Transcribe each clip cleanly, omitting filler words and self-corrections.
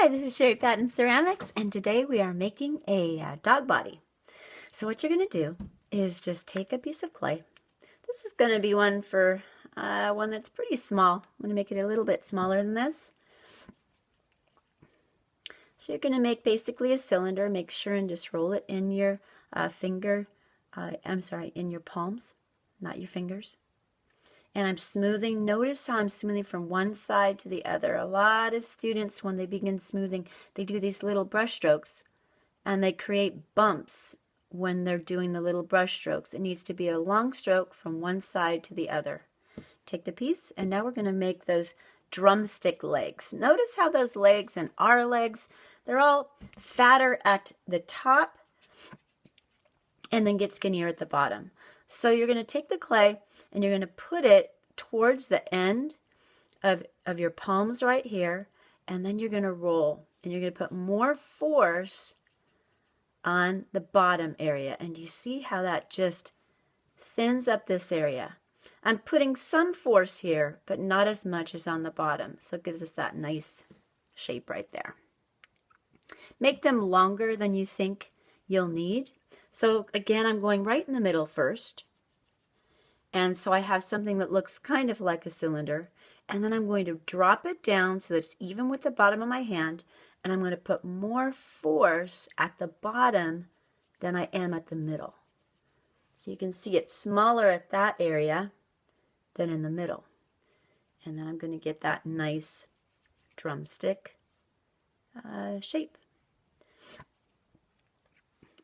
Hi, this is Sherry Patton Ceramics, and today we are making a dog body. So what you're going to do is just take a piece of clay. This is going to be one for one that's pretty small. I'm going to make it a little bit smaller than this. So you're going to make basically a cylinder. Make sure and just roll it in your in your palms, not your fingers. And I'm smoothing. Notice how I'm smoothing from one side to the other. A lot of students, when they begin smoothing, they do these little brush strokes and they create bumps when they're doing the little brush strokes. It needs to be a long stroke from one side to the other. Take the piece, and now we're going to make those drumstick legs. Notice how those legs and our legs, they're all fatter at the top and then get skinnier at the bottom. So you're going to take the clay and you're going to put it towards the end of your palms right here, and then you're going to roll, and you're going to put more force on the bottom area. And you see how that just thins up this area. I'm putting some force here, but not as much as on the bottom, so it gives us that nice shape right there. Make them longer than you think you'll need. So again, I'm going right in the middle first. And so I have something that looks kind of like a cylinder. And then I'm going to drop it down so that it's even with the bottom of my hand. And I'm going to put more force at the bottom than I am at the middle. So you can see it's smaller at that area than in the middle. And then I'm going to get that nice drumstick shape.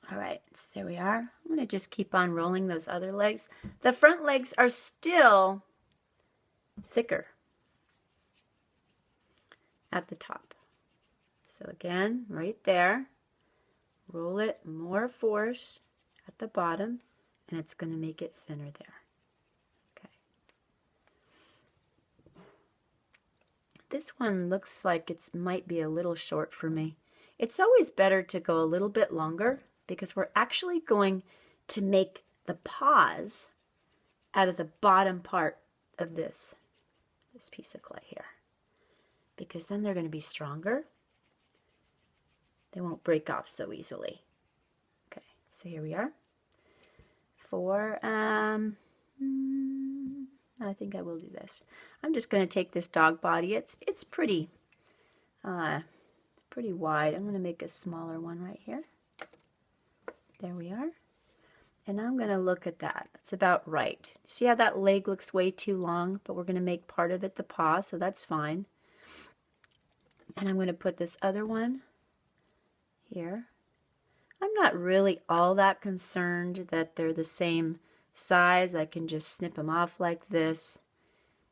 All right, so there we are. I'm going to just keep on rolling those other legs. The front legs are still thicker at the top. So again, right there, roll it more force at the bottom, and it's going to make it thinner there. Okay. This one looks like it might be a little short for me. It's always better to go a little bit longer, because we're actually going to make the paws out of the bottom part of this piece of clay here, because then they're going to be stronger. They won't break off so easily. Okay, so here we are. I think I will do this. I'm just going to take this dog body. It's pretty wide. I'm going to make a smaller one right here. There we are. And I'm going to look at that. It's about right. See how that leg looks way too long, but we're going to make part of it the paw, so that's fine. And I'm going to put this other one here. I'm not really all that concerned that they're the same size. I can just snip them off like this.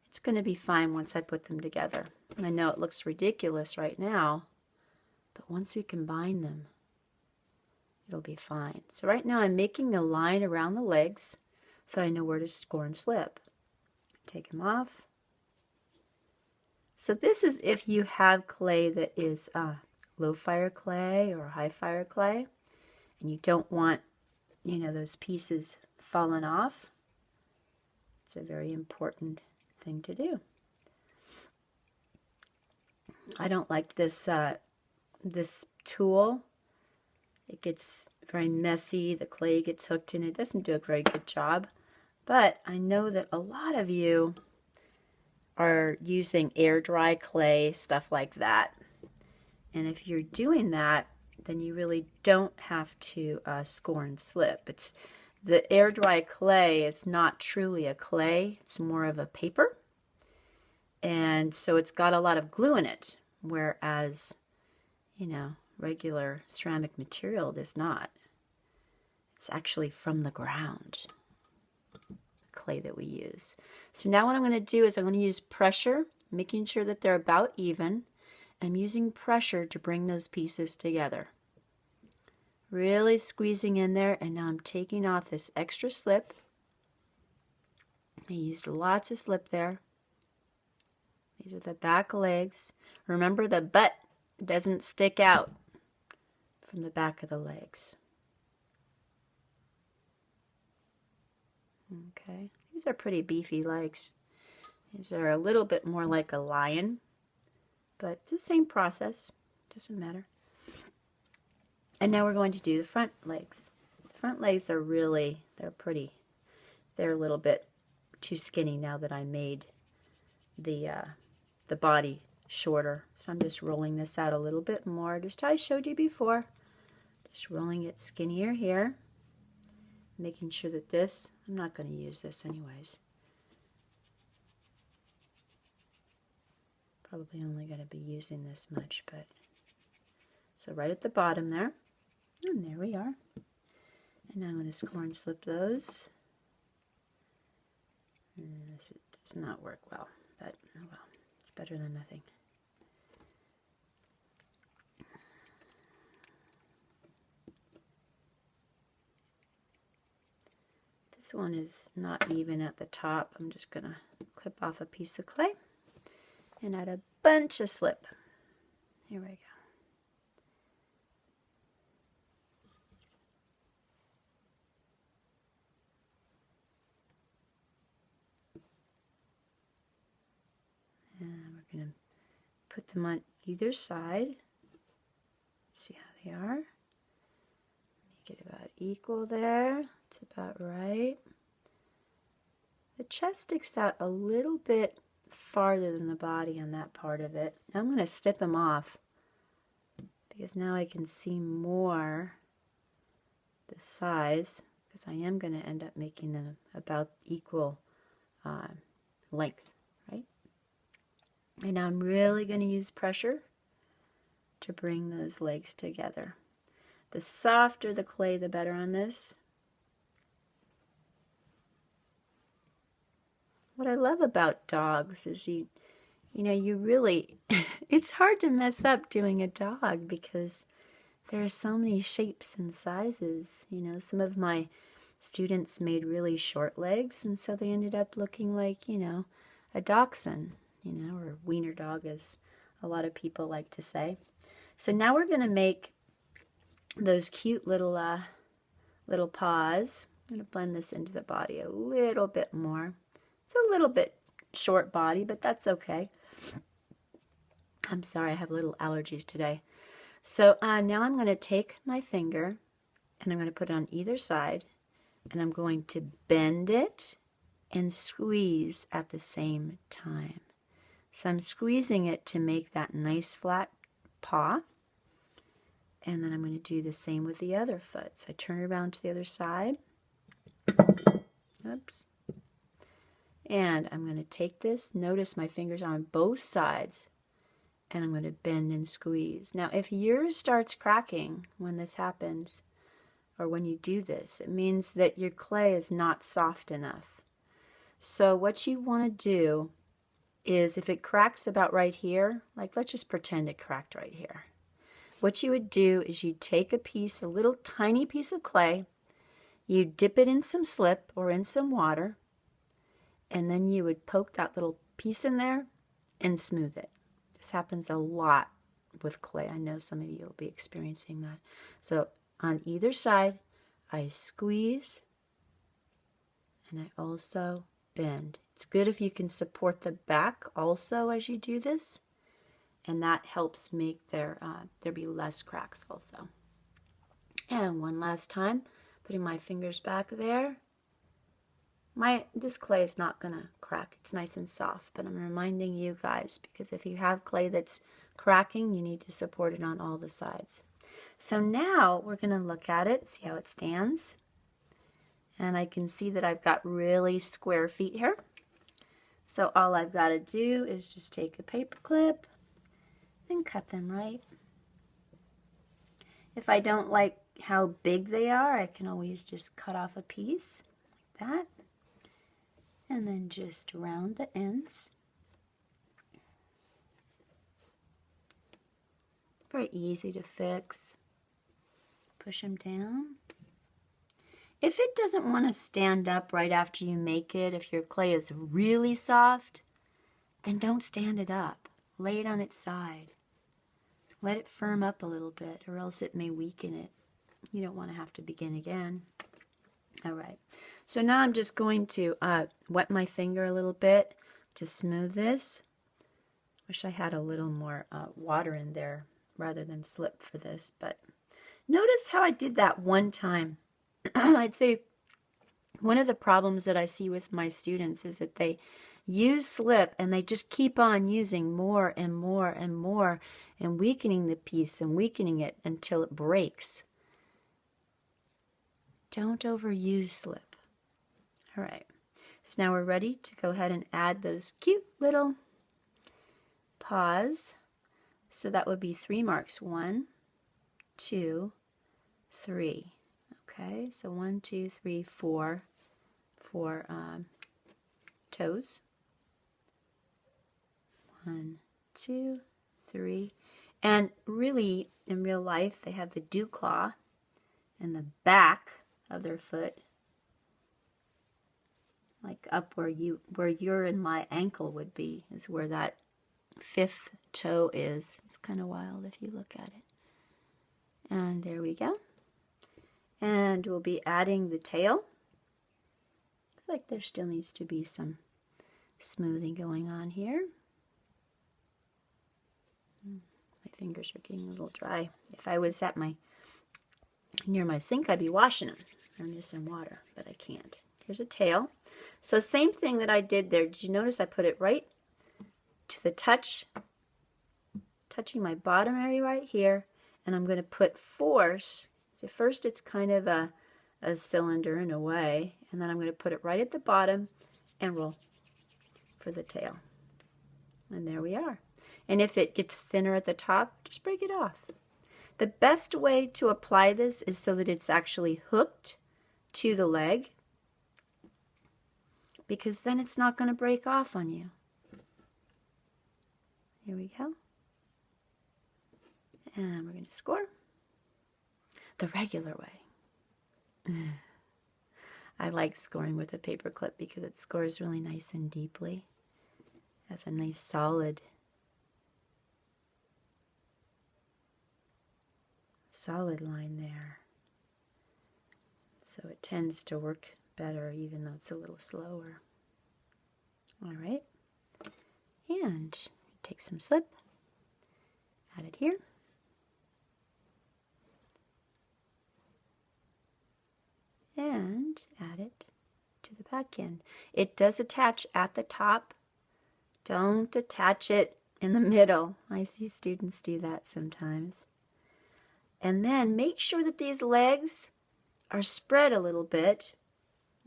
It's going to be fine once I put them together. I know it looks ridiculous right now, but once we combine them, it'll be fine. So right now I'm making a line around the legs so I know where to score and slip. Take them off. So this is if you have clay that is low fire clay or high fire clay, and you don't want, those pieces falling off. It's a very important thing to do. I don't like this this tool. It gets very messy, the clay gets hooked in, it doesn't do a very good job. But I know that a lot of you are using air dry clay, stuff like that. And if you're doing that, then you really don't have to score and slip. The air dry clay is not truly a clay, it's more of a paper. And so it's got a lot of glue in it, whereas, regular ceramic material does not. It's actually from the ground, the clay that we use. So now what I'm going to do is I'm going to use pressure, making sure that they're about even. I'm using pressure to bring those pieces together. Really squeezing in there, and now I'm taking off this extra slip. I used lots of slip there. These are the back legs. Remember, the butt doesn't stick out from the back of the legs. Okay, these are pretty beefy legs. These are a little bit more like a lion, but it's the same process. doesn't matter. And now we're going to do the front legs. The front legs are really, they're pretty. They're a little bit too skinny now that I made the body shorter. So I'm just rolling this out a little bit more, just how I showed you before. Just rolling it skinnier here. Making sure that this, I'm not going to use this anyways. Probably only going to be using this much, but so right at the bottom there. And there we are. And now I'm going to score and slip those. And this does not work well, but oh well, it's better than nothing. This one is not even at the top. I'm just going to clip off a piece of clay and add a bunch of slip. Here we go. And we're going to put them on either side. See how they are. Make it about equal there. It's about right. The chest sticks out a little bit farther than the body on that part of it. Now I'm going to snip them off because now I can see more the size, because I am going to end up making them about equal length, right? And now I'm really going to use pressure to bring those legs together. The softer the clay, the better on this. What I love about dogs is you really, it's hard to mess up doing a dog because there are so many shapes and sizes. You know, some of my students made really short legs, and so they ended up looking like, you know, a dachshund, you know, or wiener dog, as a lot of people like to say. So now we're going to make those cute little little paws. I'm going to blend this into the body a little bit more. It's a little bit short body, but that's okay. I'm sorry, I have little allergies today. So now I'm going to take my finger and I'm going to put it on either side, and I'm going to bend it and squeeze at the same time. So I'm squeezing it to make that nice flat paw, and then I'm going to do the same with the other foot. So I turn it around to the other side. Oops. And I'm going to take this, notice my fingers on both sides, and I'm going to bend and squeeze. Now, if yours starts cracking when this happens, or when you do this, it means that your clay is not soft enough. So what you want to do is, if it cracks about right here, like let's just pretend it cracked right here. What you would do is you take a little tiny piece of clay, you dip it in some slip or in some water, and then you would poke that little piece in there and smooth it. This happens a lot with clay. I know some of you will be experiencing that. So on either side, I squeeze and I also bend. It's good if you can support the back also as you do this, and that helps make there be less cracks also. And one last time, putting my fingers back there. This clay is not going to crack. It's nice and soft, but I'm reminding you guys, because if you have clay that's cracking, you need to support it on all the sides. So now we're going to look at it, see how it stands. And I can see that I've got really square feet here. So all I've got to do is just take a paper clip and cut them right. If I don't like how big they are, I can always just cut off a piece like that. And then just round the ends. Very easy to fix. Push them down. If it doesn't want to stand up right after you make it, if your clay is really soft, then don't stand it up. Lay it on its side. Let it firm up a little bit, or else it may weaken it. You don't want to have to begin again. All right, so now I'm just going to wet my finger a little bit to smooth this. Wish I had a little more water in there rather than slip for this, but notice how I did that one time. I'd say one of the problems that I see with my students is that they use slip and they just keep on using more and more and more and weakening the piece and weakening it until it breaks. Don't overuse slip. All right, so now we're ready to go ahead and add those cute little paws. So that would be 3 marks. 1, 2, 3. Okay, so 1, 2, 3, 4 for toes. 1, 2, 3. And really, in real life, they have the dew claw in the back of their foot, like up where your and my ankle would be, is where that 5th toe is. It's kind of wild if you look at it. And there we go. And we'll be adding the tail. Looks like there still needs to be some smoothing going on here. My fingers are getting a little dry. If I was at near my sink, I'd be washing them under some water, but I can't. Here's a tail. So same thing that I did there. Did you notice I put it right to the touching my bottom area right here, and I'm going to put force. So first it's kind of a cylinder in a way, and then I'm going to put it right at the bottom and roll for the tail. And there we are. And if it gets thinner at the top, just break it off. The best way to apply this is so that it's actually hooked to the leg, because then it's not going to break off on you. Here we go. And we're going to score the regular way. I like scoring with a paper clip because it scores really nice and deeply. It has a nice solid line there. So it tends to work better even though it's a little slower. All right. And take some slip, add it here. And add it to the back end. It does attach at the top. Don't attach it in the middle. I see students do that sometimes. And then make sure that these legs are spread a little bit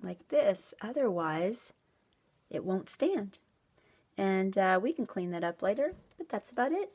like this. Otherwise, it won't stand. And we can clean that up later, but that's about it.